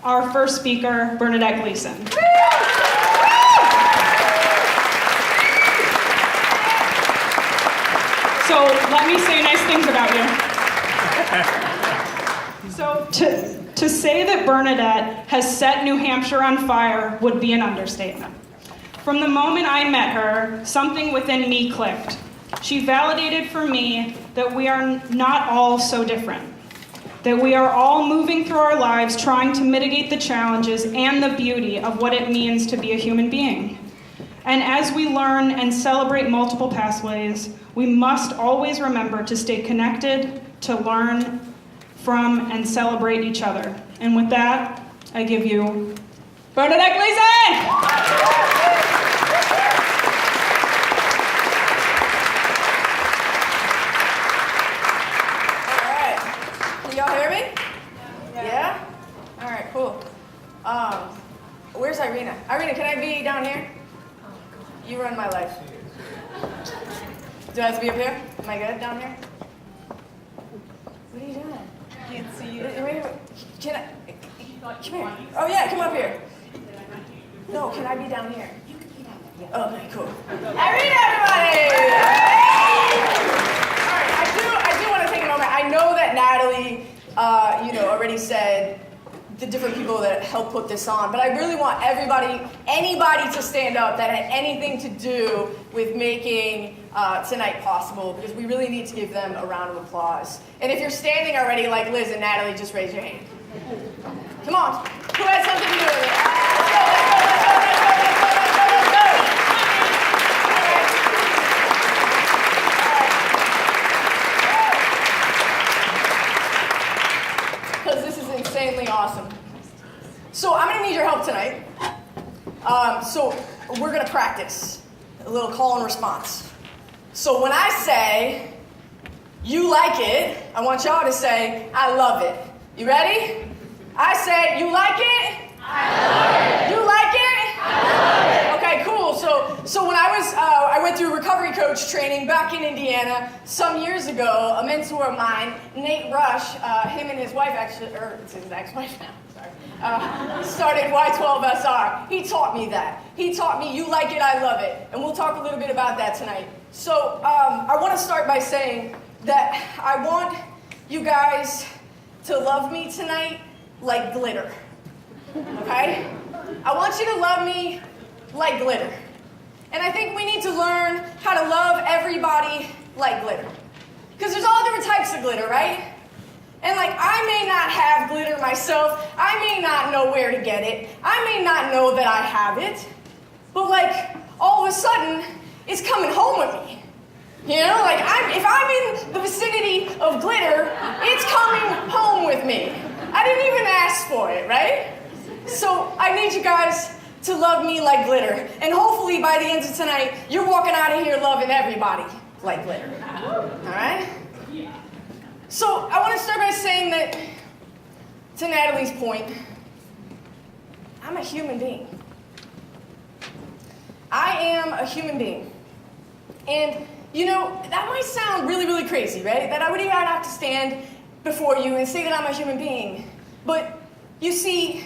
our first speaker, Bernadette Gleeson. So let me say nice things about you. So to say that Bernadette has set New Hampshire on fire would be an understatement. From the moment I met her, something within me clicked. She validated for me that we are not all so different, that we are all moving through our lives trying to mitigate the challenges and the beauty of what it means to be a human being. And as we learn and celebrate multiple pathways, we must always remember to stay connected, to learn from and celebrate each other. And with that, I give you Bernadette Gleeson! Where's Irina? Irina, can I be down here? You run my life. Do I have to be up here? Am I good down here? What are you doing? Can't see you. Can I? Come here. Oh yeah, come up here. No, can I be down here? You can be down there. Yeah. Okay, cool. Irina, everybody! All right, I do want to take a moment. I know that Natalie, already said the different people that helped put this on, but I really want anybody to stand up that had anything to do with making tonight possible, because we really need to give them a round of applause. And if you're standing already like Liz and Natalie, just raise your hand. Come on, who had something to do with it? Because this is insanely awesome. So I'm going to need your help tonight. So we're going to practice a little call and response. So when I say, you like it, I want y'all to say, I love it. You ready? I say, you like it? I love it. You like it? I love it. Okay, cool. So when I went through recovery coach training back in Indiana some years ago, a mentor of mine, Nate Rush, him and his wife actually, or it's his ex-wife now, sorry, started Y12SR. He taught me that. He taught me, you like it, I love it. And we'll talk a little bit about that tonight. So I want to start by saying that I want you guys to love me tonight like glitter, okay? I want you to love me like glitter. And I think we need to learn how to love everybody like glitter. Because there's all different types of glitter, right? And I may not have glitter myself. I may not know where to get it. I may not know that I have it. But all of a sudden, it's coming home with me. You know, if I'm in the vicinity of glitter, it's coming home with me. I didn't even ask for it, right? So I need you guys to love me like glitter. And hopefully by the end of tonight, you're walking out of here loving everybody like glitter. All right? So I want to start by saying that, to Natalie's point, I'm a human being. I am a human being. And, that might sound really, really crazy, right? That I would even have to stand before you and say that I'm a human being. But, you see,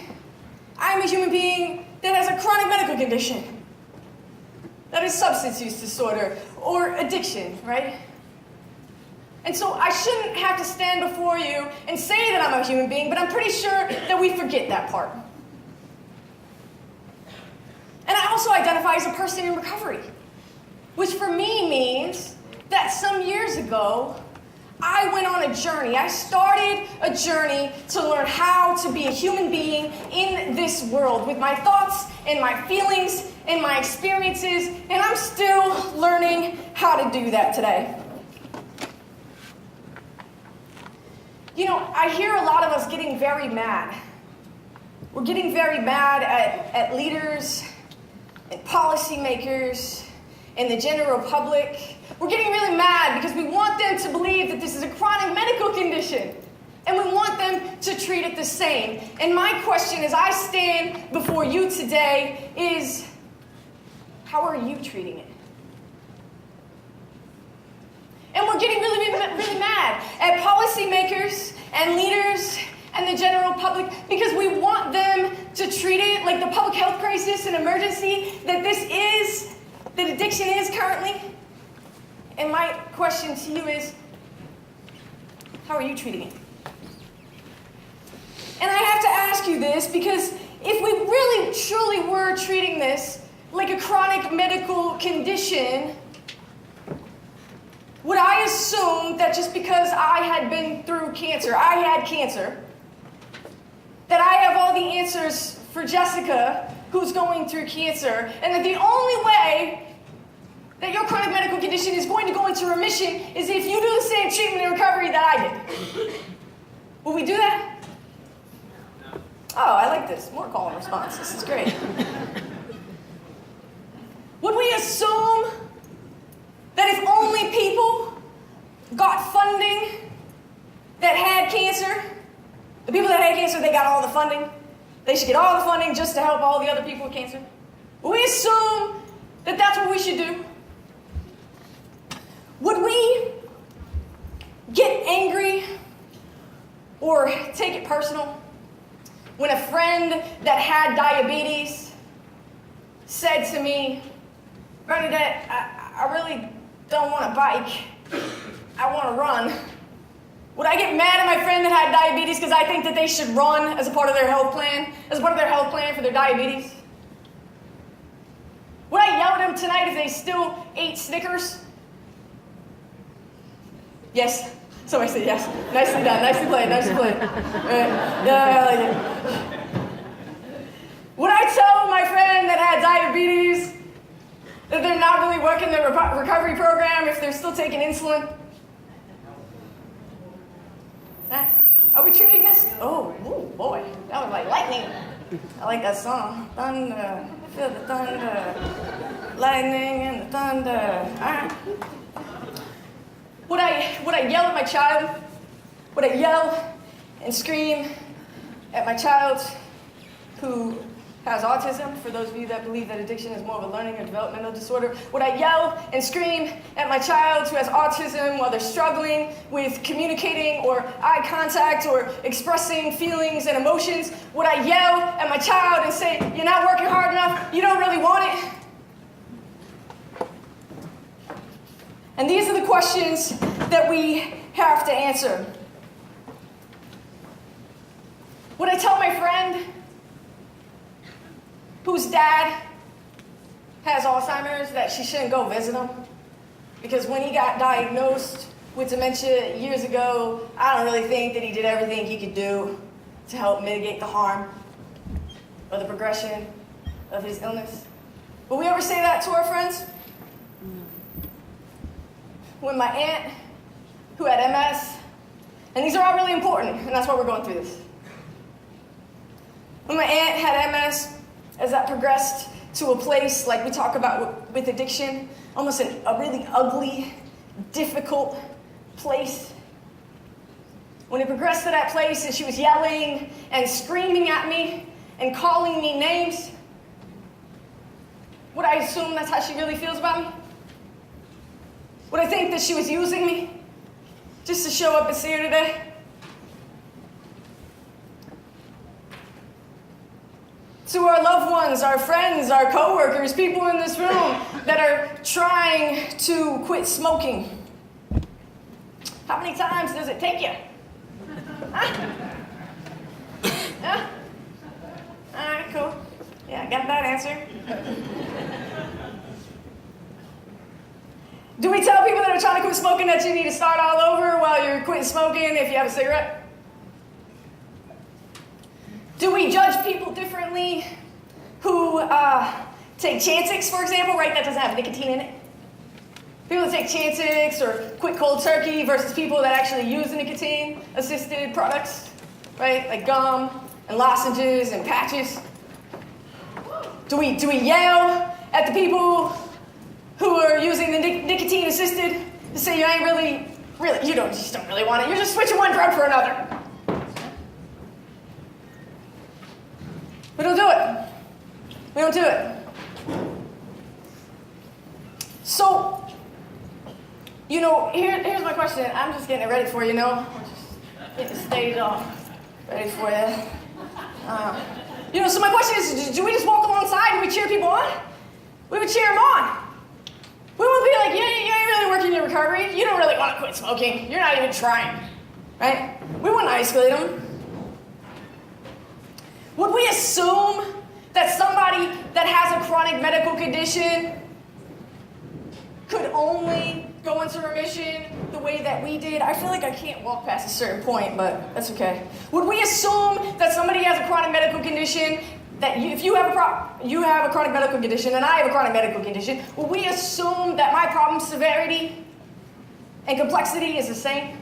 I'm a human being that has a chronic medical condition. That is substance use disorder or addiction, right? And so I shouldn't have to stand before you and say that I'm a human being, but I'm pretty sure that we forget that part. And I also identify as a person in recovery, which for me means that some years ago, I went on a journey. I started a journey to learn how to be a human being in this world with my thoughts and my feelings and my experiences, and I'm still learning how to do that today. I hear a lot of us getting very mad. We're getting very mad at leaders and policymakers and the general public. We're getting really mad because we want them to believe that this is a chronic medical condition, and we want them to treat it the same. And my question as I stand before you today is, how are you treating it? And we're getting really, really mad at policymakers and leaders and the general public because we want them treat it like the public health crisis and emergency that addiction is currently? And my question to you is, how are you treating it? And I have to ask you this because if we really, truly were treating this like a chronic medical condition, would I assume that just because I had been through cancer, I had cancer, that I have all the answers for Jessica, who's going through cancer, and that the only way that your chronic medical condition is going to go into remission is if you do the same treatment and recovery that I did? Will we do that? Oh, I like this. More call and response. This is great. Would we assume that if only people got funding that had cancer, the people that had cancer, they got all the funding, they should get all the funding just to help all the other people with cancer? Would we assume that that's what we should do? Would we get angry or take it personal when a friend that had diabetes said to me, Bernadette, I really don't want a bike. I want to run. Would I get mad at my friend that had diabetes because I think that they should run as a part of their health plan, for their diabetes? Would I yell at them tonight if they still ate Snickers? Yes. Somebody said yes. Nicely done. Nicely played. Nicely played. Yeah, I like it. Would I tell my friend that had diabetes that they're not really working their recovery program if they're still taking insulin? Are we treating this? Oh, boy. That was like lightning. I like that song. Thunder, feel the thunder. Lightning and the thunder. All right. Would I yell at my child? Would I yell and scream at my child who has autism, for those of you that believe that addiction is more of a learning or developmental disorder? Would I yell and scream at my child who has autism while they're struggling with communicating or eye contact or expressing feelings and emotions? Would I yell at my child and say, you're not working hard enough, you don't really want it? And these are the questions that we have to answer. Would I tell my friend whose dad has Alzheimer's that she shouldn't go visit him? Because when he got diagnosed with dementia years ago, I don't really think that he did everything he could do to help mitigate the harm or the progression of his illness. Will we ever say that to our friends? When my aunt, who had MS, and these are all really important, and that's why we're going through this. When my aunt had MS, as that progressed to a place like we talk about with addiction, almost a really ugly, difficult place. When it progressed to that place and she was yelling and screaming at me and calling me names, would I assume that's how she really feels about me? Would I think that she was using me just to show up and see her today? To our loved ones, our friends, our coworkers, people in this room that are trying to quit smoking, how many times does it take you? Huh? Yeah? All right, cool. Yeah, I got that answer. Do we tell people that are trying to quit smoking that you need to start all over while you're quitting smoking if you have a cigarette? Do we judge people differently who take Chantix, for example, right? That doesn't have nicotine in it. People that take Chantix or quit cold turkey versus people that actually use the nicotine-assisted products, right? Like gum and lozenges and patches. Do we yell at the people who are using the nicotine-assisted to say you ain't really, you just don't really want it. You're just switching one drug for another. We don't do it. We don't do it. So, here's my question. I'm just getting it ready for you, We're just getting the stage all ready for you. So my question is, do we just walk alongside and we cheer people on? We would cheer them on. We would be like, you ain't really working your recovery. You don't really want to quit smoking. You're not even trying, right? We wouldn't isolate them. Would we assume that somebody that has a chronic medical condition could only go into remission the way that we did? I feel like I can't walk past a certain point, but that's okay. Would we assume that somebody has a chronic medical condition, that if you have a chronic medical condition and I have a chronic medical condition, would we assume that my problem severity and complexity is the same?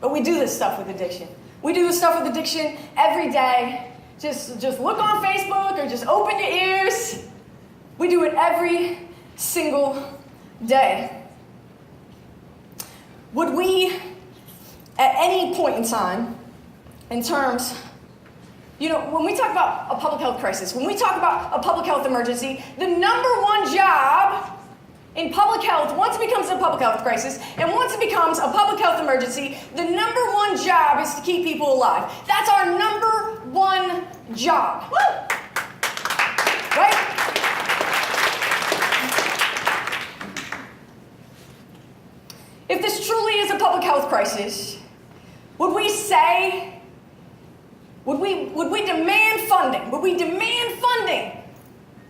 But we do this stuff with addiction. We do this stuff with addiction every day. Just look on Facebook or just open your ears. We do it every single day. Would we, at any point in time, in terms, when we talk about a public health crisis, when we talk about a public health emergency, the number one job in public health, once it becomes a public health crisis, and once it becomes a public health emergency, the number one job is to keep people alive. That's our number one job. Woo! Right? If this truly is a public health crisis, would we demand funding? Would we demand funding?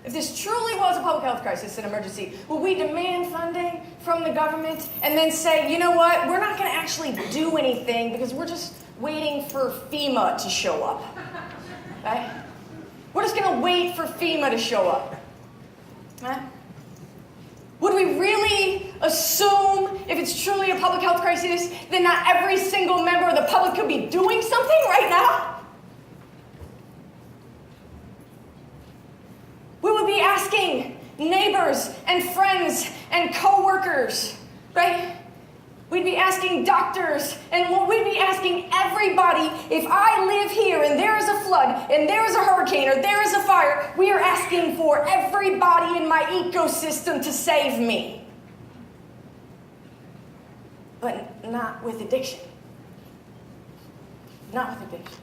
If this truly was a public health crisis, an emergency, would we demand funding from the government and then say, you know what, we're not going to actually do anything because we're just waiting for FEMA to show up, right? We're just going to wait for FEMA to show up, right? Would we really assume, if it's truly a public health crisis, that not every single member of the public could be doing something right now? We would be asking neighbors and friends and co-workers, right? We'd be asking doctors, and we'd be asking everybody, if I live here and there is a flood, and there is a hurricane, or there is a fire, we are asking for everybody in my ecosystem to save me. But not with addiction. Not with addiction.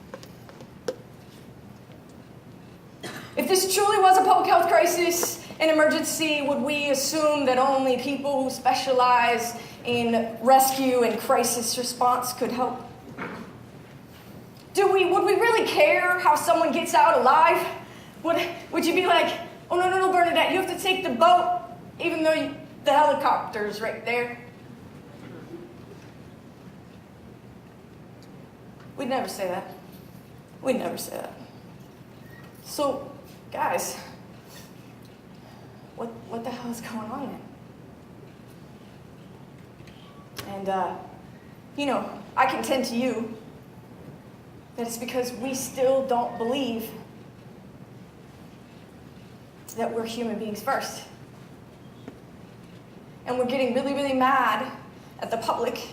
If this truly was a public health crisis, an emergency, would we assume that only people who specialize in rescue and crisis response could help? Would we really care how someone gets out alive? Would you be like, oh no, Bernadette, you have to take the boat, even though the helicopter's right there? We'd never say that. We'd never say that. So, guys, what the hell is going on then? And, I contend to you that it's because we still don't believe that we're human beings first. And we're getting really, really mad at the public,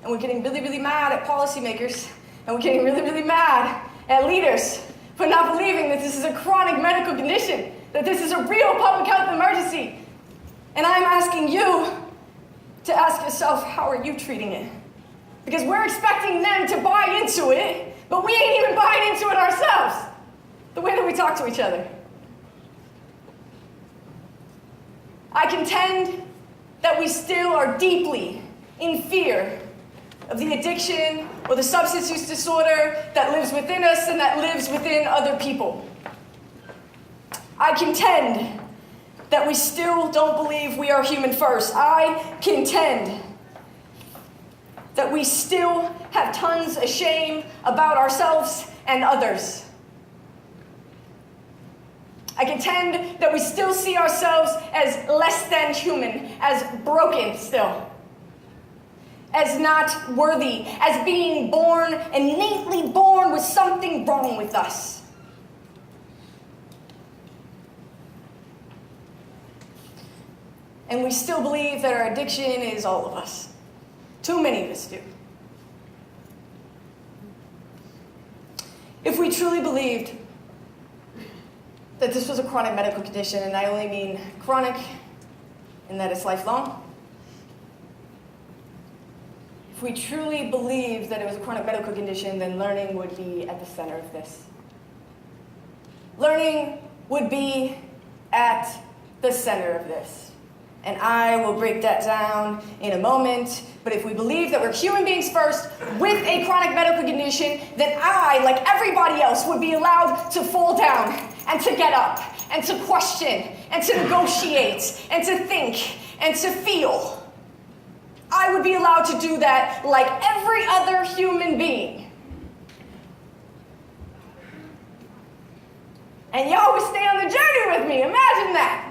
and we're getting really, really mad at policymakers, and we're getting really, really mad at leaders for not believing that this is a chronic medical condition, that this is a real public health emergency. And I'm asking you to ask yourself, how are you treating it? Because we're expecting them to buy into it, but we ain't even buying into it ourselves, the way that we talk to each other. I contend that we still are deeply in fear of the addiction or the substance use disorder that lives within us and that lives within other people. I contend that we still don't believe we are human first. I contend that we still have tons of shame about ourselves and others. I contend that we still see ourselves as less than human, as broken still, as not worthy, as being born, innately born with something wrong with us. And we still believe that our addiction is all of us. Too many of us do. If we truly believed that this was a chronic medical condition, and I only mean chronic in that it's lifelong, if we truly believed that it was a chronic medical condition, then learning would be at the center of this. Learning would be at the center of this. And I will break that down in a moment. But if we believe that we're human beings first with a chronic medical condition, then I, like everybody else, would be allowed to fall down and to get up and to question and to negotiate and to think and to feel. I would be allowed to do that like every other human being. And y'all would stay on the journey with me. Imagine that.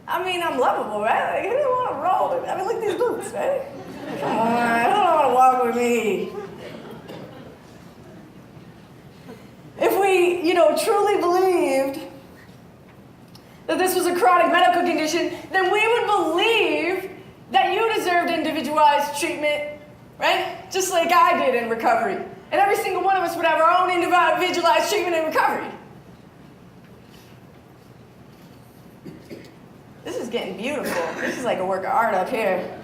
I mean, I'm lovable, right? Like, who don't want to roll with me? I mean, look at these boots, right? Come on, who don't want to walk with me? If we, truly believed that this was a chronic medical condition, then we would believe that you deserved individualized treatment, right? Just like I did in recovery. And every single one of us would have our own individualized treatment in recovery. This is getting beautiful. This is like a work of art up here.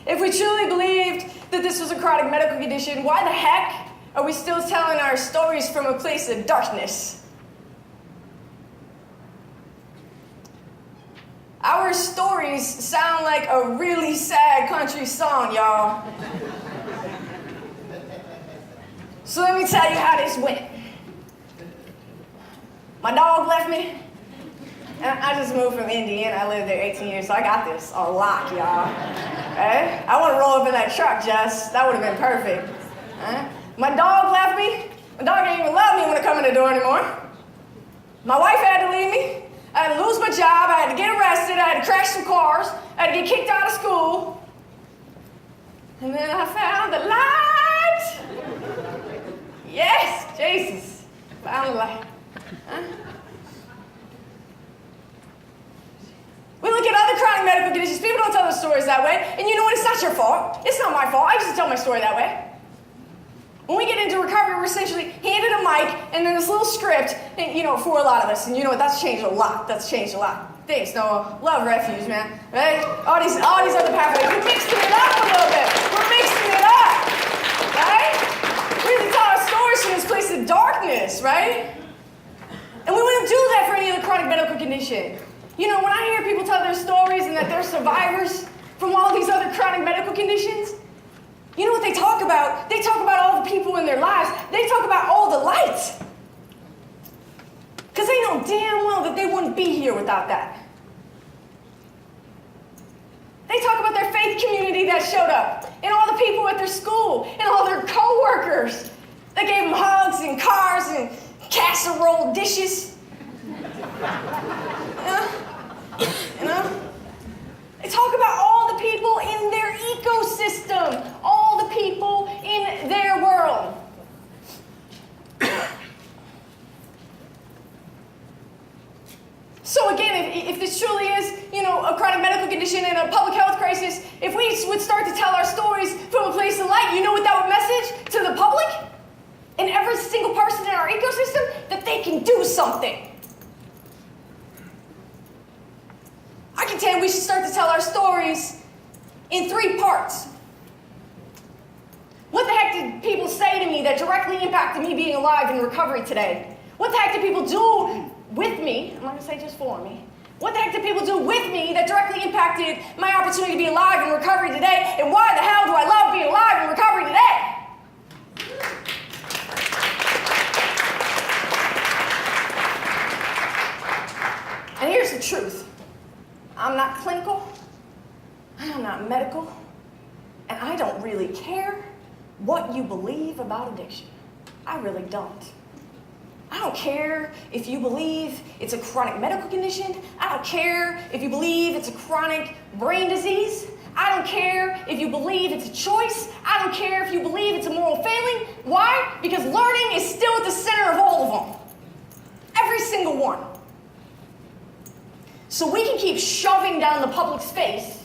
If we truly believed that this was a chronic medical condition, why the heck are we still telling our stories from a place of darkness? Our stories sound like a really sad country song, y'all. So let me tell you how this went. My dog left me. And I just moved from Indiana. I lived there 18 years, so I got this on lock, y'all. Okay? I want to roll up in that truck, Jess. That would have been perfect. My dog left me. My dog didn't even love me when I come in the door anymore. My wife had to leave me. I had to lose my job. I had to get arrested. I had to crash some cars. I had to get kicked out of school. And then I found the light. Yes, Jesus. Found the light. We look at other chronic medical conditions. People don't tell their stories that way. And you know what? It's not your fault. It's not my fault. I used to tell my story that way. When we get into recovery, we're essentially handed a mic and then this little script, and, for a lot of us. And you know what? That's changed a lot. That's changed a lot. Thanks, Noah. Love refuge, man. Right? All these other pathways. We're mixing it up a little bit. We're mixing it up. Right? We have to tell our stories from this place of darkness, right? And we wouldn't do that for any other chronic medical condition. When I hear people tell their stories and that they're survivors from all these other chronic medical conditions, you know what they talk about? They talk about all the people in their lives. They talk about all the lights. Because they know damn well that they wouldn't be here without that. They talk about their faith community that showed up, and all the people at their school, and all their co-workers that gave them hugs and cars and casserole dishes. They talk about all the people in their ecosystem, all the people in their world. So again, if this truly is, a chronic medical condition and a public health crisis, if we would start to tell our stories from a place of light, you know what that would message to the public and every single person in our ecosystem? That they can do something. I can tell you we should start to tell our stories in 3 parts. What the heck did people say to me that directly impacted me being alive in recovery today? What the heck did people do with me? I'm not going to say just for me. What the heck did people do with me that directly impacted my opportunity to be alive in recovery today? And why the hell do I love being alive in recovery today? And here's the truth. I'm not clinical, I'm not medical, and I don't really care what you believe about addiction. I really don't. I don't care if you believe it's a chronic medical condition. I don't care if you believe it's a chronic brain disease. I don't care if you believe it's a choice. I don't care if you believe it's a moral failing. Why? Because learning is still at the center of all of them. Every single one. So we can keep shoving down the public's face.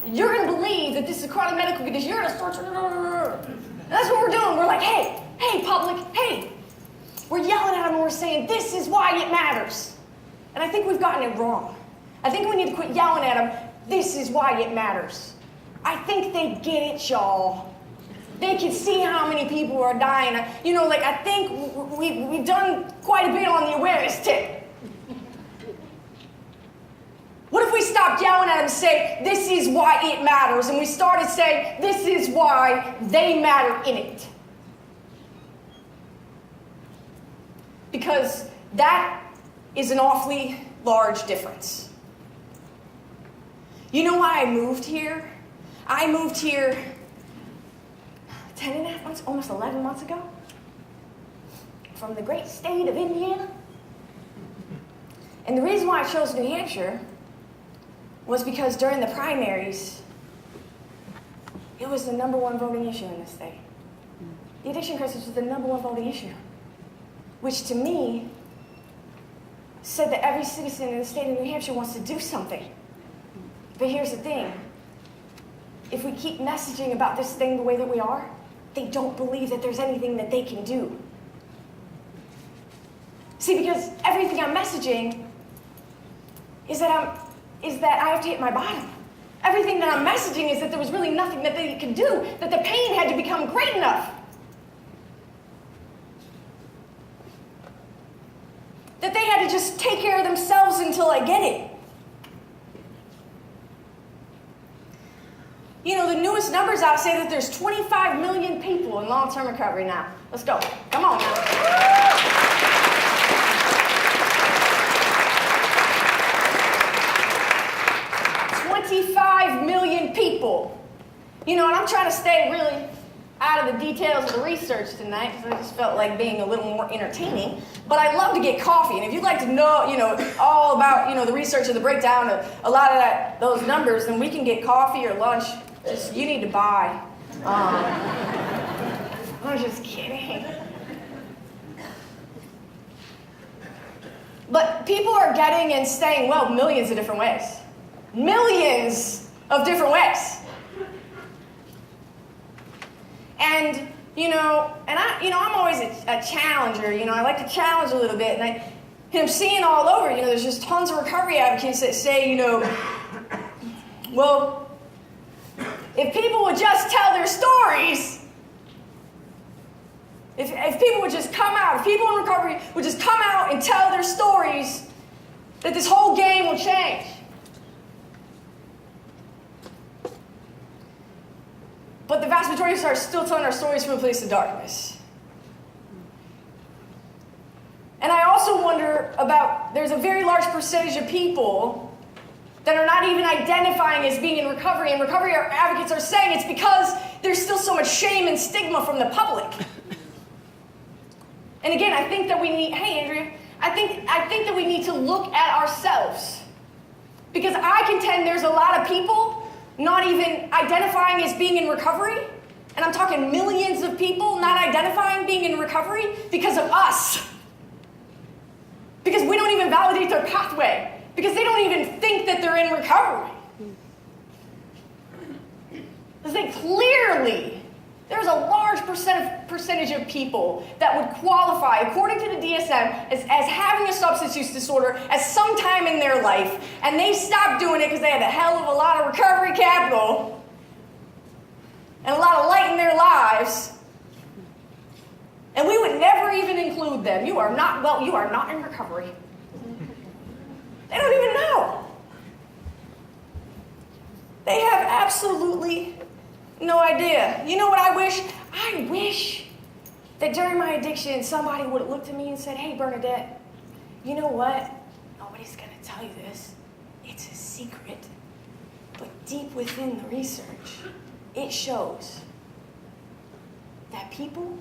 You're going to believe that this is a chronic medical condition. You're going to start to... And that's what we're doing. We're like, hey, public, hey. We're yelling at them and we're saying, this is why it matters. And I think we've gotten it wrong. I think we need to quit yelling at them, this is why it matters. I think they get it, y'all. They can see how many people are dying. You know, like, I think we've done quite a bit on the awareness tip. What if we stopped yelling at them and say, this is why it matters, and we started saying, this is why they matter in it? Because that is an awfully large difference. You know why I moved here? I moved here 10 and a half months, almost 11 months ago, from the great state of Indiana. And the reason why I chose New Hampshire was because during the primaries, it was the #1 voting issue in this state. The addiction crisis was the #1 voting issue, which to me said that every citizen in the state of New Hampshire wants to do something. But here's the thing. If we keep messaging about this thing the way that we are, they don't believe that there's anything that they can do. See, because everything I'm messaging is that I have to hit my bottom. Everything that I'm messaging is that there was really nothing that they could do, that the pain had to become great enough. That they had to just take care of themselves until I get it. You know, the newest numbers out say that there's 25 million people in long-term recovery now. Let's go. Come on now. 25 million people. You know, and I'm trying to stay really out of the details of the research tonight because I just felt like being a little more entertaining. But I love to get coffee, and if you'd like to know, you know, all about, you know, the research and the breakdown of a lot of those numbers, then we can get coffee or lunch. You need to buy. I'm just kidding. But people are getting and staying well millions of different ways. Millions of different ways. And, I'm always a challenger, I like to challenge a little bit, and I'm seeing all over, there's just tons of recovery advocates that say, well, if people would just tell their stories, if people would just come out, if people in recovery would just come out and tell their stories, that this whole game will change. But the vast majority of us are still telling our stories from a place of darkness. And I also wonder about, there's a very large percentage of people that are not even identifying as being in recovery, and recovery advocates are saying it's because there's still so much shame and stigma from the public. And again, I think that we need, hey Andrea, I think that we need to look at ourselves. Because I contend there's a lot of people not even identifying as being in recovery, and I'm talking millions of people not identifying being in recovery because of us. Because we don't even validate their pathway. Because they don't even think that they're in recovery. Because they clearly, there's a large percentage of people that would qualify, according to the DSM, as having a substance use disorder at some time in their life, and they stopped doing it because they had a hell of a lot of recovery capital and a lot of light in their lives, and we would never even include them. You are not in recovery. They don't even know. They have absolutely no idea. You know what I wish? I wish that during my addiction, somebody would have looked at me and said, hey, Bernadette, you know what? Nobody's going to tell you this. It's a secret. But deep within the research, it shows that people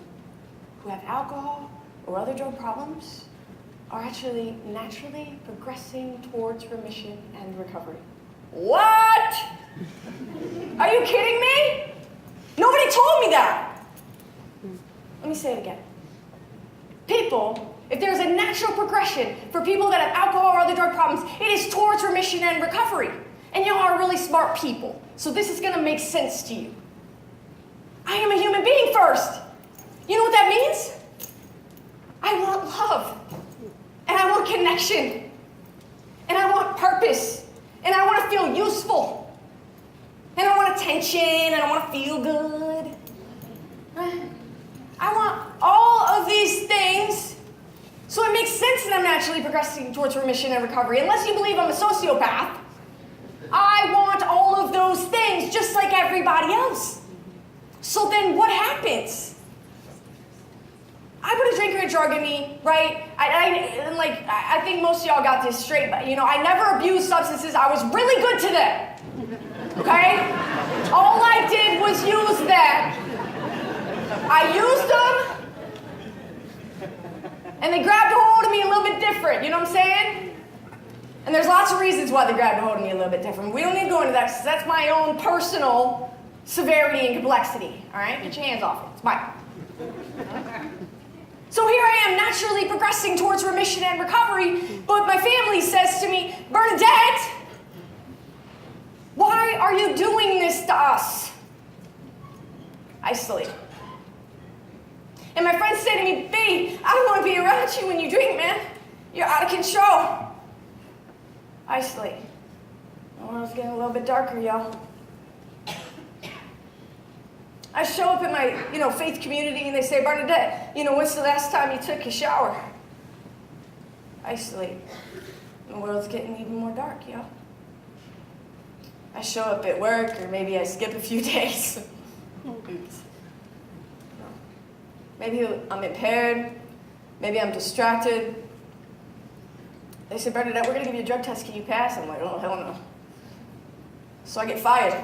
who have alcohol or other drug problems are actually naturally progressing towards remission and recovery. What? Are you kidding me? Nobody told me that. Let me say it again. People, if there's a natural progression for people that have alcohol or other drug problems, it is towards remission and recovery. And y'all are really smart people, so this is gonna make sense to you. I am a human being first. You know what that means? I want love, and I want connection, and I want purpose, and I want to feel useful. And I want attention, and I want to feel good. I want all of these things, so it makes sense that I'm naturally progressing towards remission and recovery. Unless you believe I'm a sociopath, I want all of those things just like everybody else. So then what happens? I put a drink or a drug in me, right? I think most of y'all got this straight, but I never abused substances. I was really good to them, okay? All I did was use them. I used them, and they grabbed a hold of me a little bit different, you know what I'm saying? And there's lots of reasons why they grabbed a hold of me a little bit different. We don't need to go into that, because that's my own personal severity and complexity, all right? Get your hands off it, it's mine. So here I am, naturally progressing towards remission and recovery, but my family says to me, Bernadette, why are you doing this to us? Isolate. And my friends say to me, B, I don't want to be around you when you drink, man. You're out of control. Isolate. The world's getting a little bit darker, y'all. I show up in my, faith community, and they say, Bernadette, when's the last time you took a shower? Isolate. The world's getting even more dark, y'all. I show up at work, or maybe I skip a few days. Oops. Maybe I'm impaired. Maybe I'm distracted. They say, Bernadette, we're going to give you a drug test. Can you pass? I'm like, oh, hell no. So I get fired.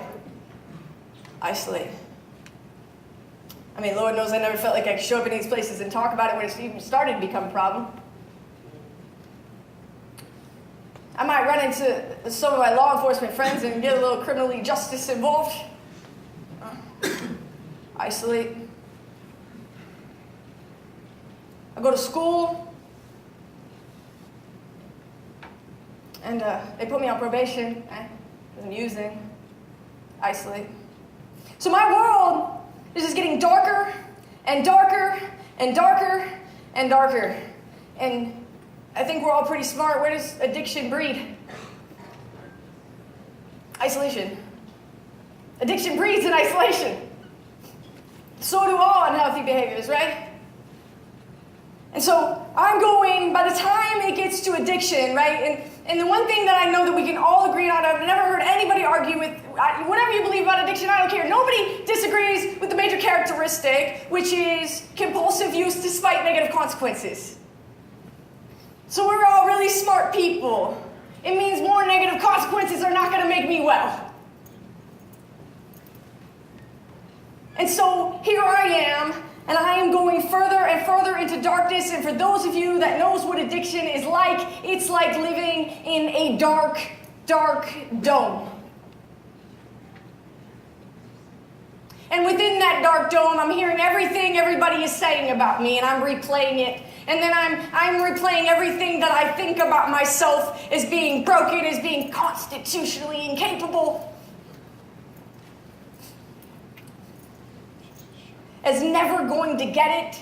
Isolate. I mean, Lord knows I never felt like I could show up in these places and talk about it when it even started to become a problem. I might run into some of my law enforcement friends and get a little criminally justice involved. Isolate. I go to school, and they put me on probation, because I'm using. Isolate. So my world is just getting darker and darker and darker and darker. And I think we're all pretty smart. Where does addiction breed? Isolation. Addiction breeds in isolation. So do all unhealthy behaviors, right? And so I'm going, by the time it gets to addiction, right? And the one thing that I know that we can all agree on, I've never heard anybody argue with, whatever you believe about addiction, I don't care. Nobody disagrees with the major characteristic, which is compulsive use despite negative consequences. So we're all really smart people. It means more negative consequences are not going to make me well. And so here I am, and I am going further and further into darkness. And for those of you that knows what addiction is like, it's like living in a dark, dark dome. And within that dark dome, I'm hearing everything everybody is saying about me, and I'm replaying it. And then I'm replaying everything that I think about myself as being broken, as being constitutionally incapable, as never going to get it,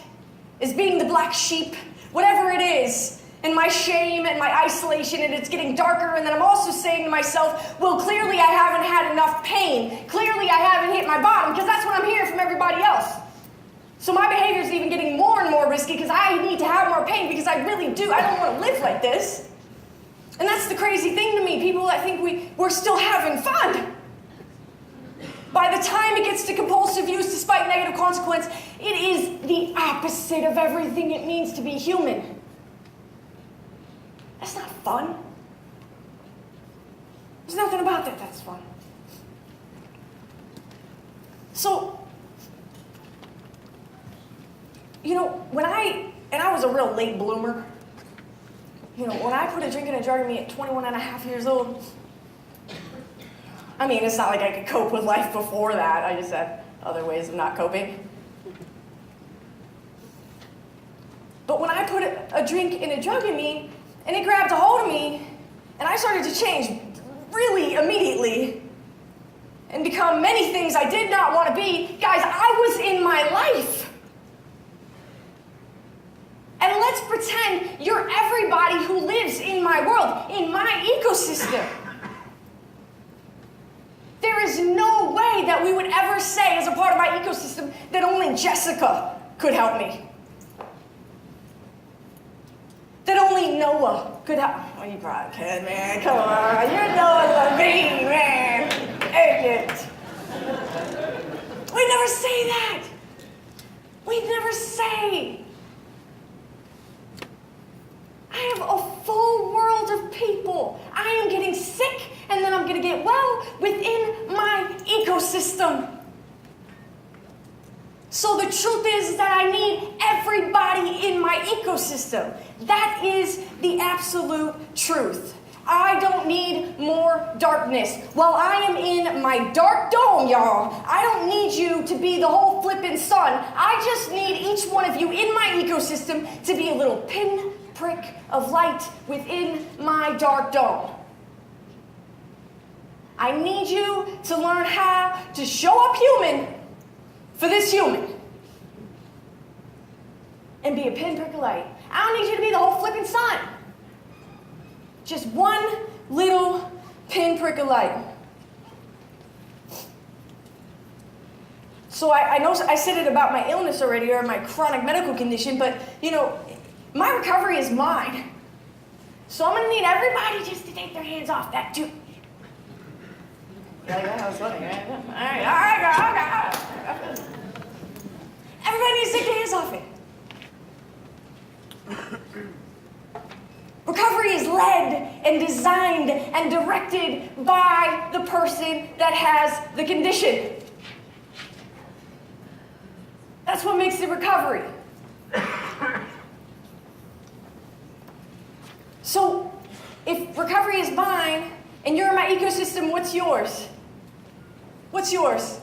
as being the black sheep, whatever it is, and my shame and my isolation, and it's getting darker. And then I'm also saying to myself, well, clearly I haven't had enough pain. Clearly I haven't hit my bottom, because that's what I'm hearing from everybody else. So my behavior is even getting more and more risky, because I need to have more pain, because I really do. I don't want to live like this. And that's the crazy thing to me. People that think we're still having fun. By the time it gets to compulsive use despite negative consequence, it is the opposite of everything it means to be human. That's not fun. There's nothing about that that's fun. So, when I was a real late bloomer, when I put a drink and a drug in me at 21 and a half years old, I mean, it's not like I could cope with life before that. I just had other ways of not coping. But when I put a drink and a drug in me, and it grabbed a hold of me, and I started to change really immediately and become many things I did not want to be, guys, I was in my life. And let's pretend you're everybody who lives in my world, in my ecosystem. There there is no way that we would ever say as a part of my ecosystem that only Jessica could help me. That only Noah could help. Oh, you probably can, man. Come on. You're Noah Levine, man. Idiot. We never say that. We never say. I have a full world of people. I am getting sick, and then I'm going to get well within my ecosystem. So the truth is that I need everybody in my ecosystem. That is the absolute truth. I don't need more darkness. While I am in my dark dome, y'all, I don't need you to be the whole flippin' sun. I just need each one of you in my ecosystem to be a little pinprick of light within my dark dome. I need you to learn how to show up human for this human. And be a pinprick of light. I don't need you to be the whole flippin' sun. Just one little pinprick of light. So I know I said it about my illness already, or my chronic medical condition, but you know, my recovery is mine. So I'm gonna need everybody just to take their hands off that too. That was funny, right? All right. Everybody needs to take their hands off it. Recovery is led and designed and directed by the person that has the condition. That's what makes it recovery. So, if recovery is mine and you're in my ecosystem, what's yours? What's yours?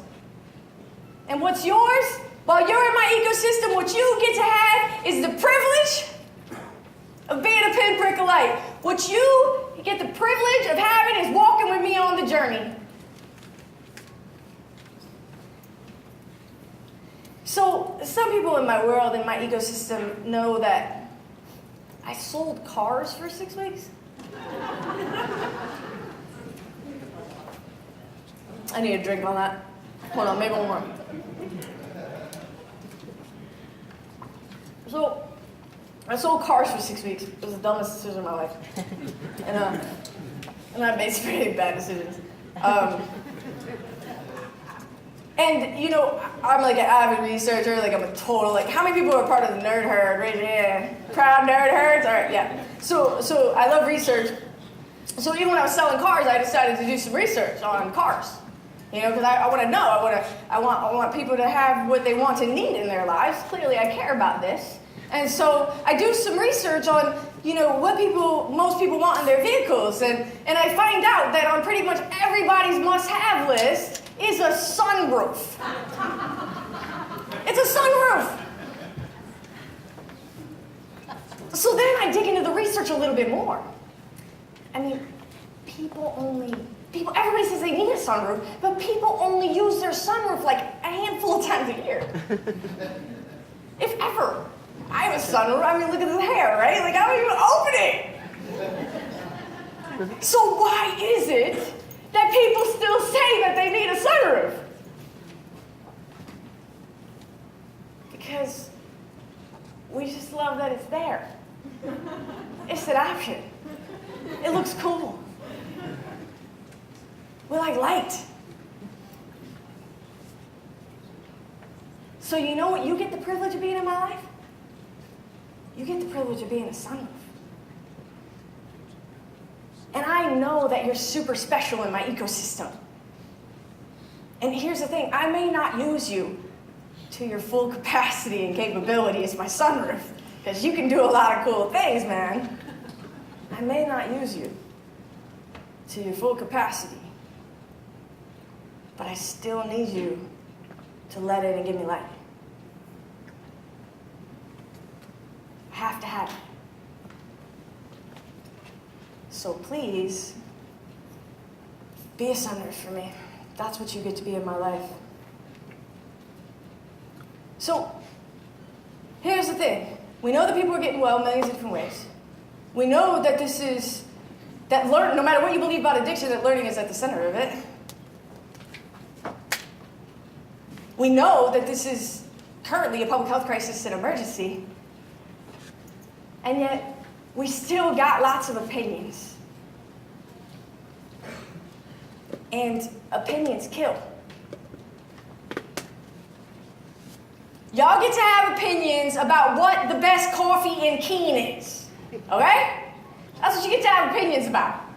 And what's yours? While you're in my ecosystem, what you get to have is the privilege of being a pinprick of light. What you get the privilege of having is walking with me on the journey. So, some people in my world, in my ecosystem, know that I sold cars for 6 weeks. I need a drink on that. Hold on, maybe one more. So, I sold cars for 6 weeks. It was the dumbest decision of my life. And I made some really bad decisions. And, you know, I'm like an avid researcher, like I'm a total, like, how many people are part of the nerd herd? Raise your hand. Proud nerd herds? All right, yeah. So I love research. So even when I was selling cars, I decided to do some research on cars. You know, because I want to know. I want people to have what they want and need in their lives. Clearly, I care about this. And so I do some research on, you know, what most people want in their vehicles. And I find out that on pretty much everybody's must-have list is a sunroof. It's a sunroof. So then I dig into the research a little bit more. I mean, everybody says they need a sunroof, but people only use their sunroof like a handful of times a year. If ever. I have a sunroof. I mean, look at the hair, right? Like, I don't even open it. So why is it that people still say that they need a sunroof? Because we just love that it's there. It's an option. It looks cool. We like light. So you know what you get the privilege of being in my life? You get the privilege of being a sunroof. And I know that you're super special in my ecosystem. And here's the thing, I may not use you to your full capacity and capability as my sunroof, because you can do a lot of cool things, man. I may not use you to your full capacity, but I still need you to let in and give me light. I have to have it. So please, be a sunroof for me. That's what you get to be in my life. So, here's the thing. We know that people are getting well millions of different ways. We know that no matter what you believe about addiction, that learning is at the center of it. We know that this is currently a public health crisis and emergency, and yet we still got lots of opinions. And opinions kill. Y'all get to have opinions about what the best coffee in Keene is, okay? That's what you get to have opinions about.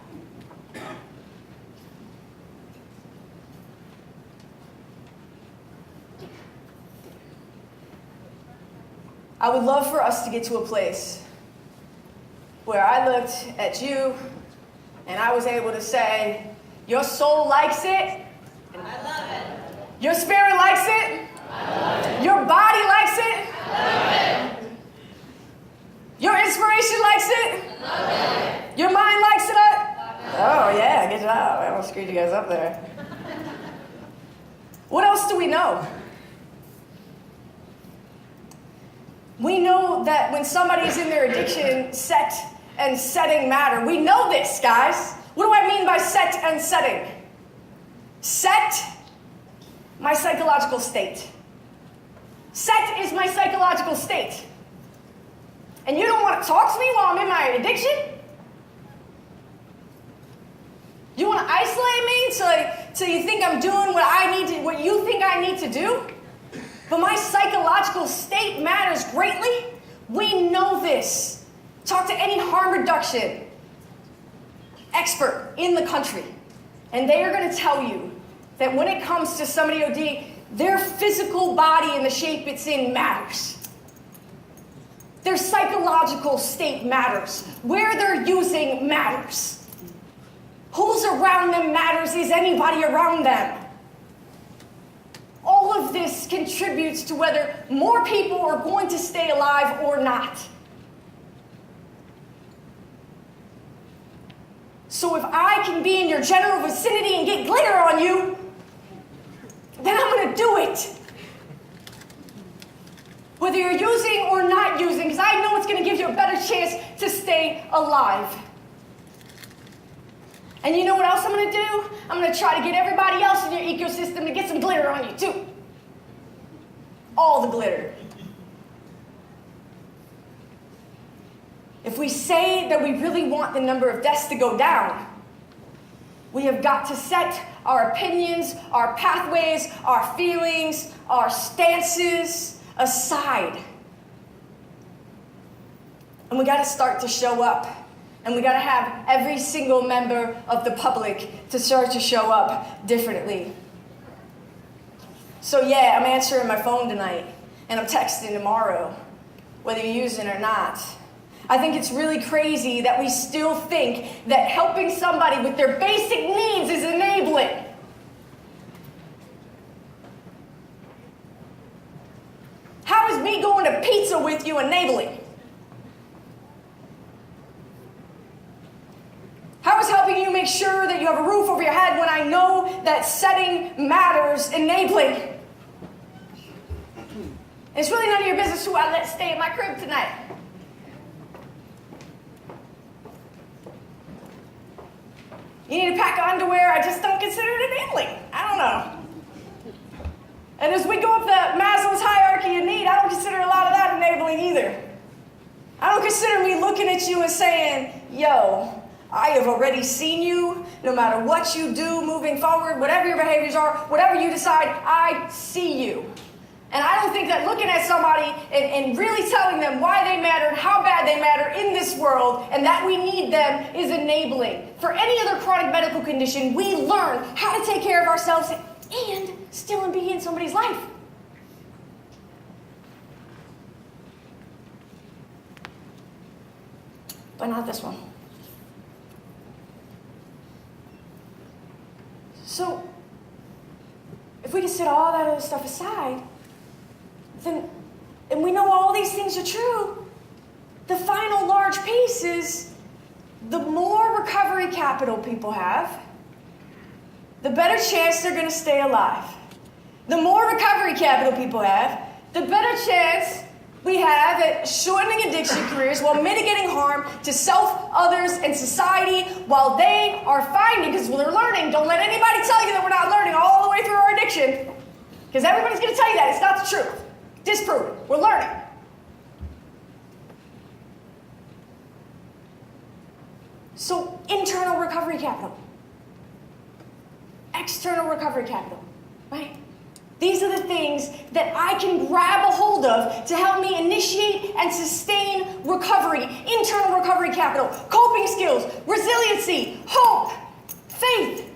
I would love for us to get to a place where I looked at you and I was able to say, your soul likes it. I love it. Your spirit likes it. I love it. Your body likes it. I love it. Your inspiration likes it. I love it. Your mind likes it. Love Oh yeah, good job. I almost screwed you guys up there. What else do we know? We know that when somebody's in their addiction, set and setting matter. We know this, guys. What do I mean by set and setting? Set, my psychological state. Set is my psychological state. And you don't want to talk to me while I'm in my addiction? You want to isolate me till you think I'm doing what you think I need to do? But my psychological state matters greatly. We know this. Talk to any harm reduction expert in the country, and they are going to tell you that when it comes to somebody OD, their physical body and the shape it's in matters. Their psychological state matters. Where they're using matters. Who's around them matters. Is anybody around them? All of this contributes to whether more people are going to stay alive or not. So if I can be in your general vicinity and get glitter on you, then I'm going to do it. Whether you're using or not using, because I know it's going to give you a better chance to stay alive. And you know what else I'm going to do? I'm going to try to get everybody else in your ecosystem to get some glitter on you, too. All the glitter. If we say that we really want the number of deaths to go down, we have got to set our opinions, our pathways, our feelings, our stances aside. And we got to start to show up. And we got to have every single member of the public to start to show up differently. So yeah, I'm answering my phone tonight, and I'm texting tomorrow, whether you're using it or not. I think it's really crazy that we still think that helping somebody with their basic needs is enabling. How is me going to pizza with you enabling? How is helping you make sure that you have a roof over your head when I know that setting matters enabling? And it's really none of your business who I let stay in my crib tonight. You need a pack of underwear, I just don't consider it enabling. I don't know. And as we go up the Maslow's hierarchy of need, I don't consider a lot of that enabling either. I don't consider me looking at you and saying, yo, I have already seen you, no matter what you do moving forward, whatever your behaviors are, whatever you decide, I see you. And I don't think that looking at somebody and really telling them why they matter and how bad they matter in this world and that we need them is enabling. For any other chronic medical condition, we learn how to take care of ourselves and still be in somebody's life. But not this one. So, if we can set all that other stuff aside, then, and we know all these things are true, the final large piece is the more recovery capital people have, the better chance they're going to stay alive. The more recovery capital people have, the better chance we have at shortening addiction careers while mitigating harm to self, others, and society while they are finding, because they're learning. Don't let anybody tell you that we're not learning all the way through our addiction. Because everybody's going to tell you that. It's not the truth. Disprove it. We're learning. So, internal recovery capital. External recovery capital, right? These are the things that I can grab a hold of to help me initiate and sustain recovery. Internal recovery capital, coping skills, resiliency, hope, faith.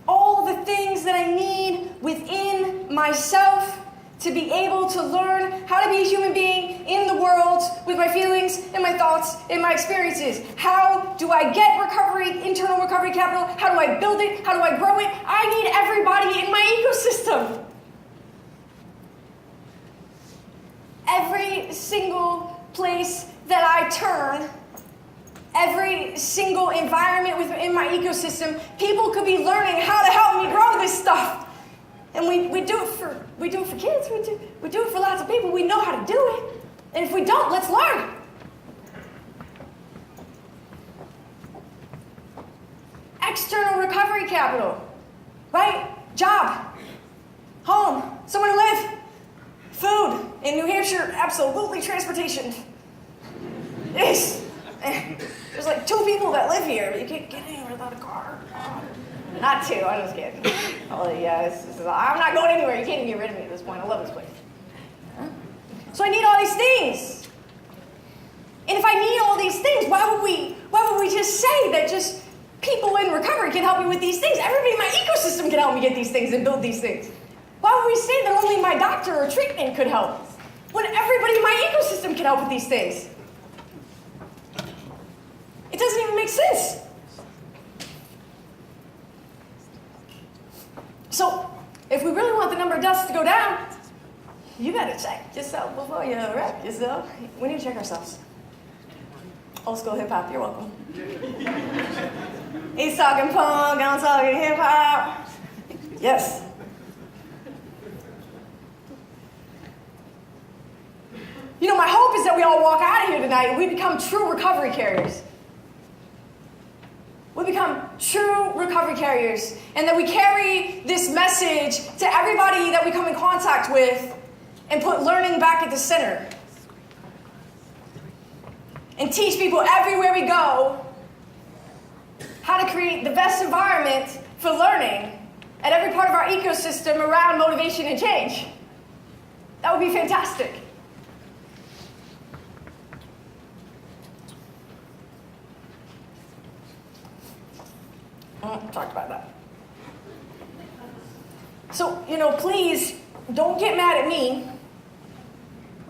All the things that I need within myself to be able to learn how to be a human being in the world with my feelings and my thoughts and my experiences. How do I get recovery, internal recovery capital? How do I build it? How do I grow it? I need everybody in my ecosystem. Every single place that I turn, every single environment within my ecosystem, people could be learning how to help me grow this stuff. And we do it for kids. We do it for lots of people. We know how to do it. And if we don't, let's learn. External recovery capital, right? Job, home, somewhere to live, food. In New Hampshire, absolutely transportation. There's like 2 people that live here, but you can't get anywhere without a car. Not 2, I'm just kidding. Oh yeah, I'm not going anywhere. You can't even get rid of me at this point. I love this place. Huh? So I need all these things. And if I need all these things, why would we just say that just people in recovery can help me with these things? Everybody in my ecosystem can help me get these things and build these things. Why would we say that only my doctor or treatment could help when everybody in my ecosystem can help with these things? It doesn't even make sense. So, if we really want the number of deaths to go down, you better check yourself before you wreck yourself. We need to check ourselves. Old school hip hop, you're welcome. He's talking punk, I'm talking hip hop. Yes. You know, my hope is that we all walk out of here tonight and we become true recovery carriers. We become true recovery carriers, and that we carry this message to everybody that we come in contact with and put learning back at the center. And teach people everywhere we go how to create the best environment for learning at every part of our ecosystem around motivation and change. That would be fantastic. Talked about that. So, please don't get mad at me,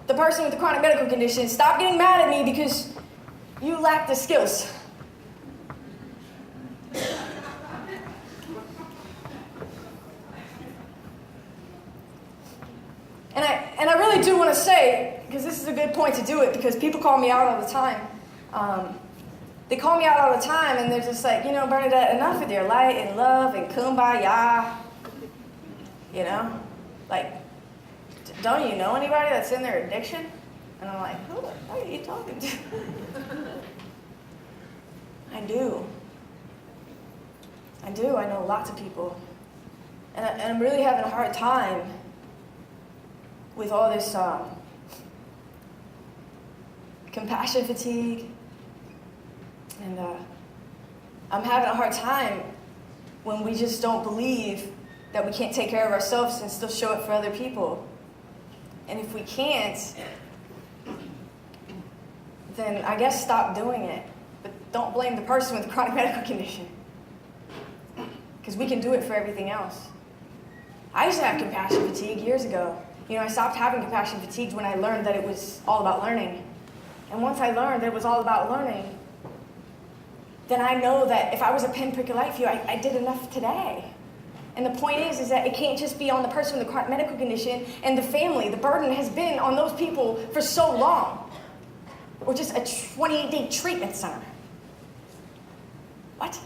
the person with the chronic medical condition. Stop getting mad at me because you lack the skills. And I really do want to say, because this is a good point to do it, because people call me out all the time. They call me out all the time, and they're just like, Bernadette, enough with your light and love and kumbaya. Like, don't you know anybody that's in their addiction? And I'm like, who the fuck are you talking to? I do. I know lots of people. And I'm really having a hard time with all this compassion fatigue. And I'm having a hard time when we just don't believe that we can't take care of ourselves and still show it for other people. And if we can't, then I guess stop doing it. But don't blame the person with the chronic medical condition. Because we can do it for everything else. I used to have compassion fatigue years ago. I stopped having compassion fatigue when I learned that it was all about learning. And once I learned that it was all about learning, then I know that if I was a pinprick of light for you, I did enough today. And the point is that it can't just be on the person with the chronic medical condition and the family. The burden has been on those people for so long. Or just a 28-day treatment center. What?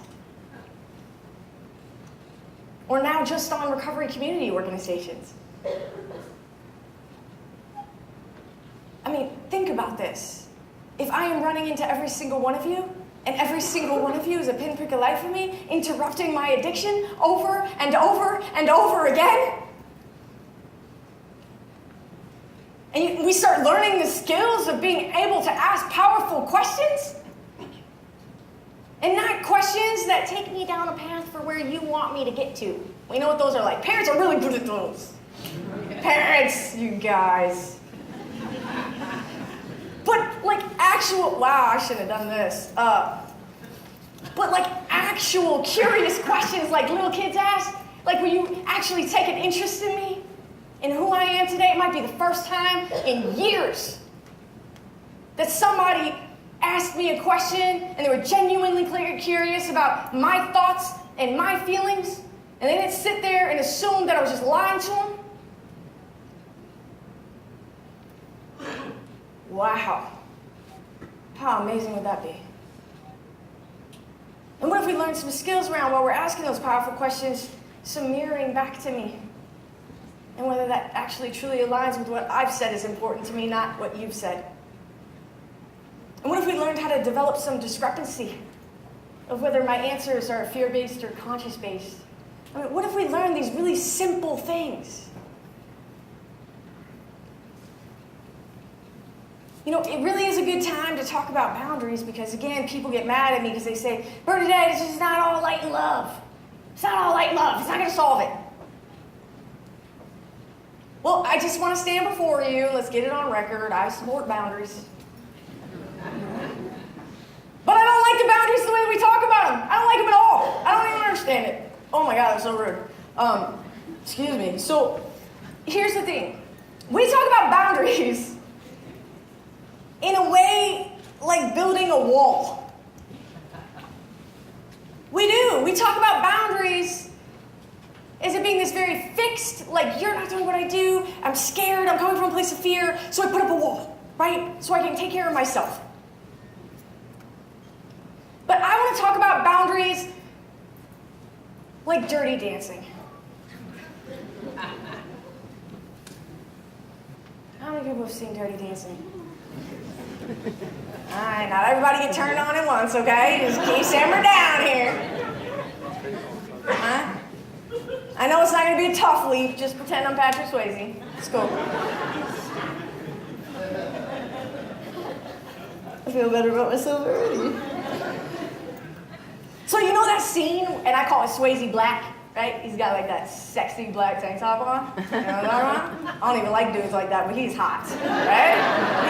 Or now just on recovery community organizations. I mean, think about this. If I am running into every single one of you, And every single one of you is a pinprick of light for me, interrupting my addiction over and over and over again. And we start learning the skills of being able to ask powerful questions. And not questions that take me down a path for where you want me to get to. We know what those are like. Parents are really good at those. Parents, you guys. But like actual, wow, I shouldn't have done this. But like actual curious questions like little kids ask, like will you actually take an interest in me? In who I am today? It might be the first time in years that somebody asked me a question and they were genuinely curious about my thoughts and my feelings, and they didn't sit there and assume that I was just lying to them. Wow. How amazing would that be? And what if we learned some skills around while we're asking those powerful questions, some mirroring back to me? And whether that actually truly aligns with what I've said is important to me, not what you've said. And what if we learned how to develop some discrepancy of whether my answers are fear-based or conscious-based? I mean, what if we learned these really simple things? You know, it really is a good time to talk about boundaries because, again, people get mad at me because they say, Bernadette, it's just not all light and love. It's not all light and love. It's not going to solve it. Well, I just want to stand before you. Let's get it on record. I support boundaries. But I don't like the boundaries the way we talk about them. I don't like them at all. I don't even understand it. Oh my God, that's so rude. Excuse me. So, here's the thing. We talk about boundaries in a way like building a wall. We do. We talk about boundaries as it being this very fixed, like, you're not doing what I do, I'm scared, I'm coming from a place of fear, so I put up a wall, right? So I can take care of myself. But I want to talk about boundaries like Dirty Dancing. How many people have seen Dirty Dancing? All right, not everybody get turned on at once, okay? Just keep simmer down here. Huh? I know it's not going to be a tough leap. Just pretend I'm Patrick Swayze. Let's go. I feel better about myself already. So you know that scene, and I call it Swayze Black, right? He's got like that sexy black tank top on. You know what I'm talking about? I don't even like dudes like that, but he's hot, right?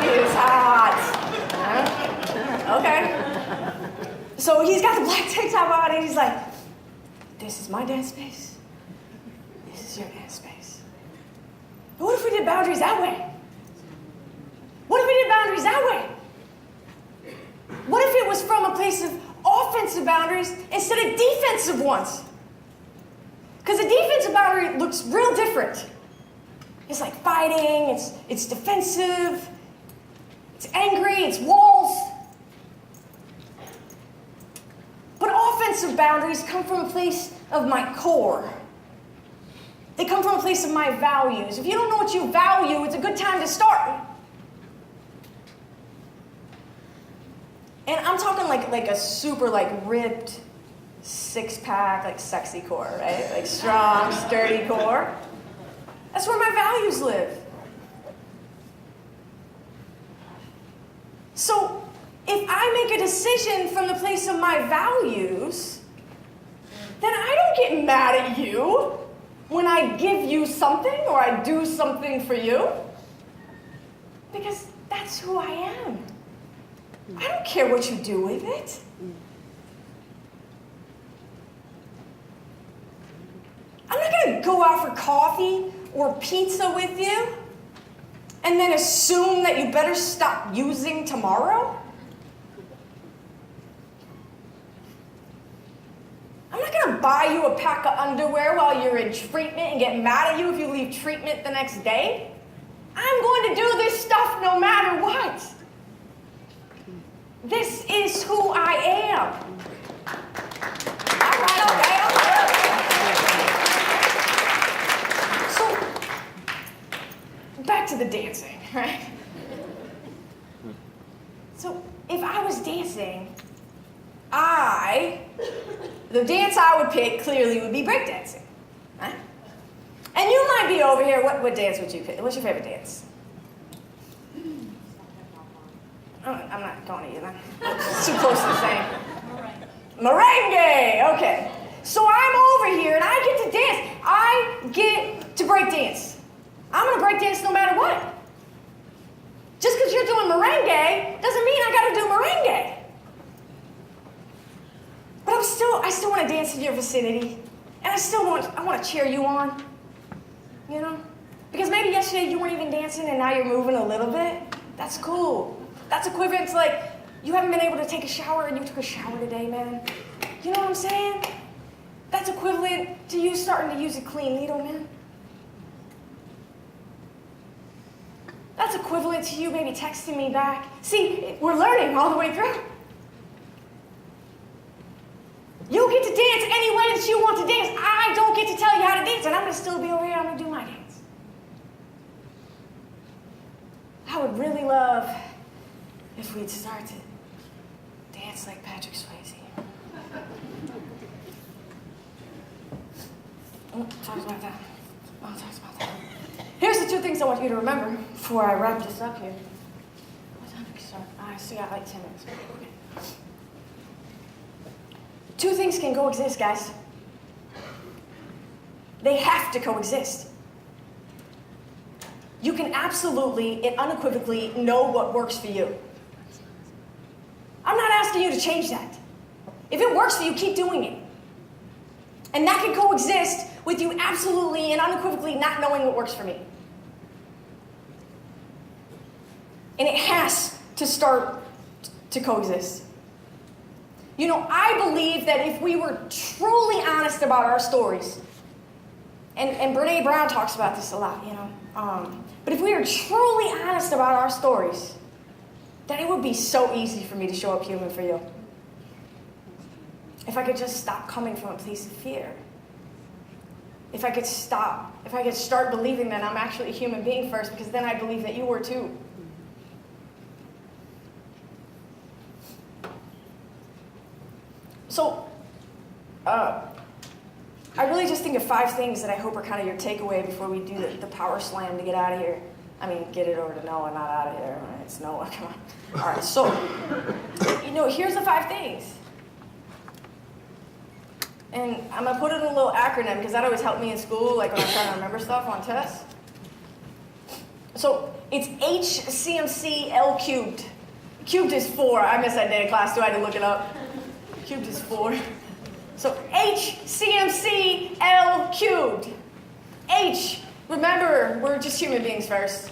He is hot. Okay. So he's got the black tank top on, and he's like, this is my dance space. This is your dance space. But what if we did boundaries that way? What if we did boundaries that way? What if it was from a place of offensive boundaries instead of defensive ones? Because a defensive boundary looks real different. It's like fighting, it's defensive, it's angry, it's walls. But offensive boundaries come from a place of my core. They come from a place of my values. If you don't know what you value, it's a good time to start. And I'm talking like a super ripped six-pack, like sexy core, right? Like strong, sturdy core. That's where my values live. So if I make a decision from the place of my values, then I don't get mad at you when I give you something or I do something for you. Because that's who I am. I don't care what you do with it. I'm not going to go out for coffee or pizza with you and then assume that you better stop using tomorrow. I'm not going to buy you a pack of underwear while you're in treatment and get mad at you if you leave treatment the next day. I'm going to do this stuff no matter what. This is who I am. All right, okay. So, back to the dancing, right? So, if I was dancing, The dance I would pick clearly would be breakdancing. Right? And you might be over here, what dance would you pick? What's your favorite dance? Oh, I'm not going to you then. It's too close to the same. Merengue! Okay. So I'm over here and I get to dance. I get to break dance. I'm going to break dance no matter what. Just because you're doing merengue doesn't mean I got to do merengue. But I still want to dance in your vicinity. And I want to cheer you on. You know? Because maybe yesterday you weren't even dancing and now you're moving a little bit. That's cool. That's equivalent to like, you haven't been able to take a shower and you took a shower today, man. You know what I'm saying? That's equivalent to you starting to use a clean needle, man. That's equivalent to you maybe texting me back. See, we're learning all the way through. You get to dance any way that you want to dance. I don't get to tell you how to dance, and I'm going to still be over here. I'm going to do my dance. I would really love if we'd start to dance like Patrick Swayze. Oh, talks about that. Oh, talks about that. Here's the 2 things I want you to remember before I wrap this up here. What time did we start? I still got like 10 minutes. Okay. 2 things can coexist, guys. They have to coexist. You can absolutely and unequivocally know what works for you. I'm not asking you to change that. If it works for you, keep doing it. And that can coexist with you absolutely and unequivocally not knowing what works for me. And it has to start to coexist. You know, I believe that if we were truly honest about our stories, and Brene Brown talks about this a lot, you know, but if we were truly honest about our stories, then it would be so easy for me to show up human for you. If I could just stop coming from a place of fear. If I could start believing that I'm actually a human being first, because then I believe that you were too. So, I really just think of 5 things that I hope are kind of your takeaway before we do the power slam to get out of here. I mean, get it over to Noah, not out of here. Right? It's Noah, come on. All right, so, you know, here's the 5 things. And I'm going to put it in a little acronym because that always helped me in school, like when I'm trying to remember stuff on tests. So it's HCMC cubed. Cubed is 4. I missed that day in class too. I had to look it up. Cubed is 4. So HCMC cubed. H, remember, we're just human beings first.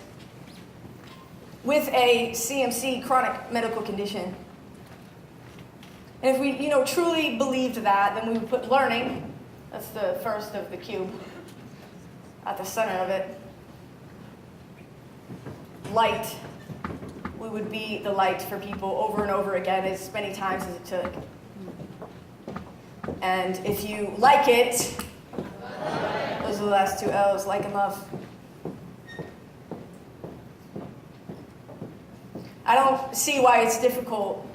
With a CMC, chronic medical condition. And if we, you know, truly believed that, then we would put learning, that's the first of the cube, at the center of it. Light, we would be the light for people over and over again as many times as it took. And if you like it, those are the last 2 L's, like and love. I don't see why it's difficult.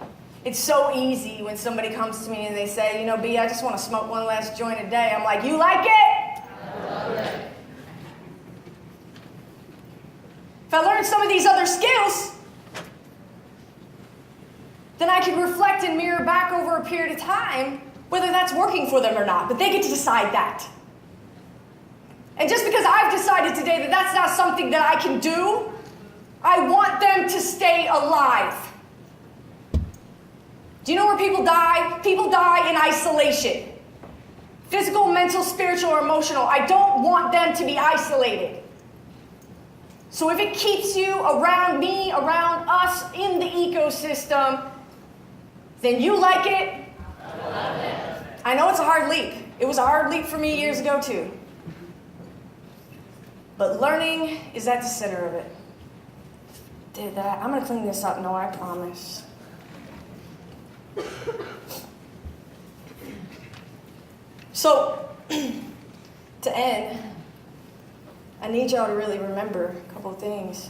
It's so easy when somebody comes to me and they say, you know, B, I just want to smoke one last joint a day. I'm like, you like it? I love it. If I learned some of these other skills, then I can reflect and mirror back over a period of time whether that's working for them or not. But they get to decide that. And just because I've decided today that that's not something that I can do, I want them to stay alive. Do you know where people die? People die in isolation. Physical, mental, spiritual, or emotional. I don't want them to be isolated. So if it keeps you around me, around us, in the ecosystem, then you like it. I love it. I know it's a hard leap. It was a hard leap for me years ago too. But learning is at the center of it. Did that. I'm going to clean this up, no, I promise. So, to end, I need y'all to really remember a couple of things.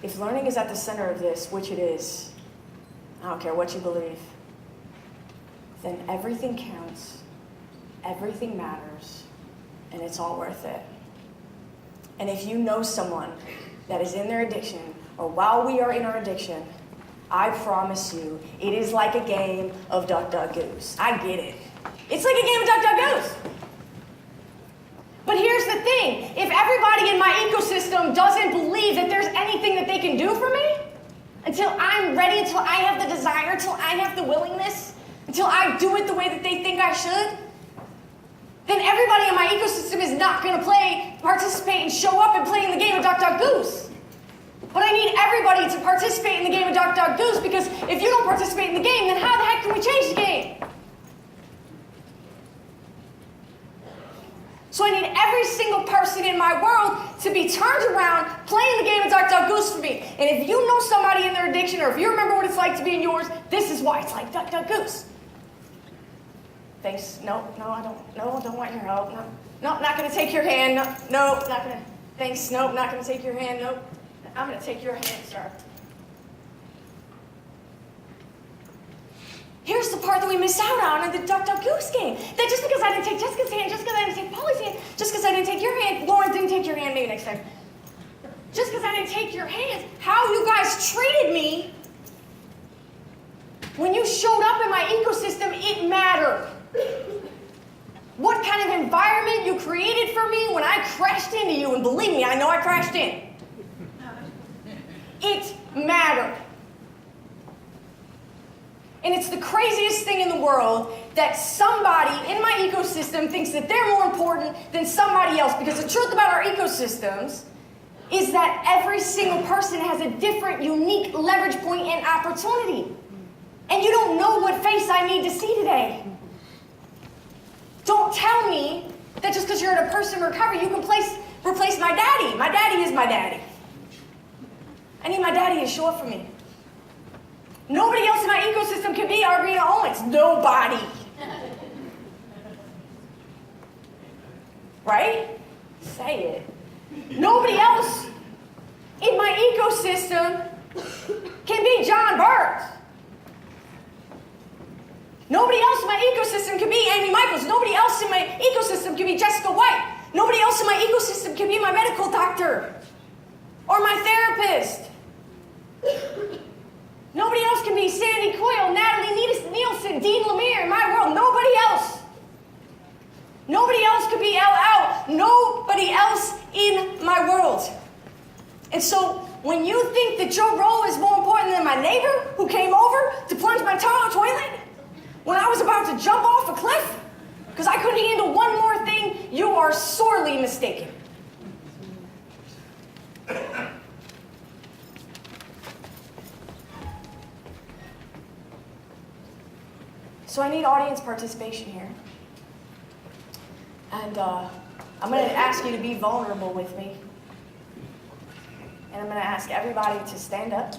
If learning is at the center of this, which it is, I don't care what you believe. then everything counts, everything matters, and it's all worth it. And if you know someone that is in their addiction, or while we are in our addiction, I promise you, it is like a game of duck, duck, goose. I get it. It's like a game of duck, duck, goose. But here's the thing. If everybody in my ecosystem doesn't believe that there's anything that they can do for me, until I'm ready, until I have the desire, until I have the willingness, until I do it the way that they think I should, then everybody in my ecosystem is not going to participate and show up and play in the game of duck, duck, goose. But I need everybody to participate in the game of duck, duck, goose, because if you don't participate in the game, then how the heck can we change the game? So I need every single person in my world to be turned around playing the game of duck, duck, goose for me. And if you know somebody in their addiction, or if you remember what it's like to be in yours, this is why it's like duck, duck, goose. Thanks. No, I don't. No, don't want your help. No, not going to take your hand. No, not going to. Thanks. No, not going to take your hand. No, I'm going to take your hand, sir. Here's the part that we miss out on in the duck, duck, goose game. That just because I didn't take Jessica's hand, just because I didn't take Polly's hand, just because I didn't take your hand, Lauren didn't take your hand, maybe next time. Just because I didn't take your hand, how you guys treated me when you showed up in my ecosystem, it mattered. What kind of environment you created for me when I crashed into you, and believe me, I know I crashed in. It mattered. And it's the craziest thing in the world that somebody in my ecosystem thinks that they're more important than somebody else. Because the truth about our ecosystems is that every single person has a different, unique leverage point and opportunity. And you don't know what face I need to see today. Don't tell me that just because you're in a person recovery, you can replace my daddy. My daddy is my daddy. I need my daddy to show up for me. Nobody else in my ecosystem can be Arvina Owens. Nobody. Right? Say it. Nobody else in my ecosystem can be John Burt. Nobody else in my ecosystem can be Amy Michaels. Nobody else in my ecosystem can be Jessica White. Nobody else in my ecosystem can be my medical doctor or my therapist. Nobody else can be Sandy Coyle, Natalie Nielsen, Dean Lemire in my world. Nobody else. Nobody else could be LL. Nobody else in my world. And so when you think that your role is more important than my neighbor who came over to plunge my toilet when I was about to jump off a cliff because I couldn't handle one more thing, you are sorely mistaken. So I need audience participation here. And I'm going to ask you to be vulnerable with me. And I'm going to ask everybody to stand up.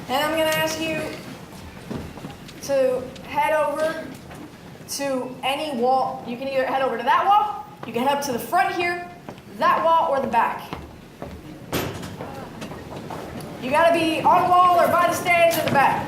And I'm going to ask you to head over to any wall. You can either head over to that wall, you can head up to the front here, that wall, or the back. You got to be on the wall or by the stage or the back.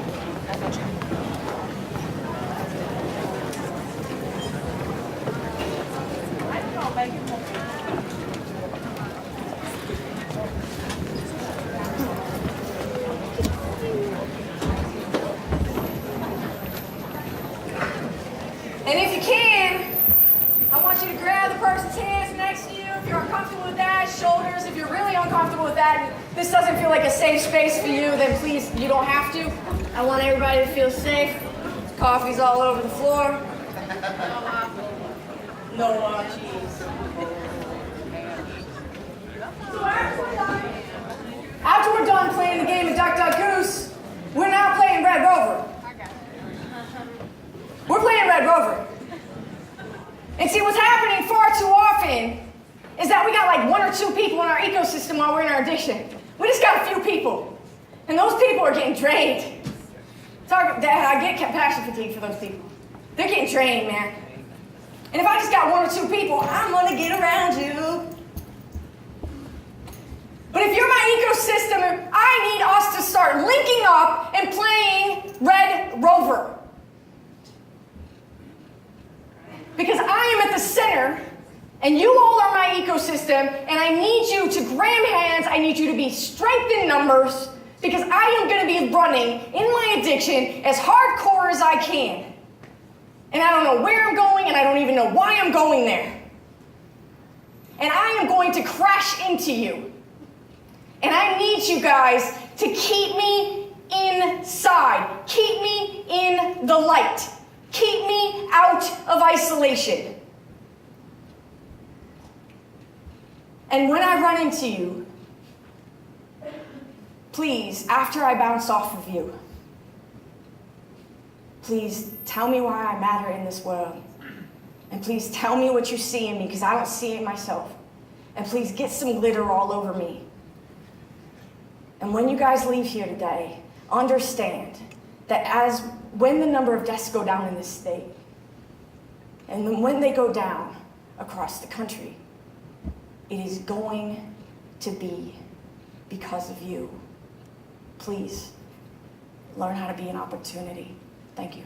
And if you can, I want you to grab the person's hands next to you. If you're uncomfortable with that, shoulders. If you're really uncomfortable with that, and this doesn't feel like a safe space for you, then please, you don't have to. I want everybody to feel safe. Coffee's all over the floor. No cheese. So after we're done playing the game of Duck, Duck, Goose, we're now playing Red Rover. We're playing Red Rover. And see, what's happening far too often is that we got like one or two people in our ecosystem while we're in our addiction. We just got a few people. And those people are getting drained. I get compassion fatigue for those people. They're getting drained, man. And if I just got one or two people, I'm going to get around you. But if you're my ecosystem, I need us to start linking up and playing Red Rover. Because I am at the center, and you all are my ecosystem, and I need you to grab hands, I need you to be strength in numbers, because I am going to be running in my addiction as hardcore as I can. And I don't know where I'm going, and I don't even know why I'm going there. And I am going to crash into you. And I need you guys to keep me inside. Keep me in the light. Keep me out of isolation. And when I run into you, please, after I bounce off of you, please tell me why I matter in this world. And please tell me what you see in me, because I don't see it myself. And please get some glitter all over me. And when you guys leave here today, understand that when the number of deaths go down in this state, and when they go down across the country, it is going to be because of you. Please, learn how to be an opportunity. Thank you.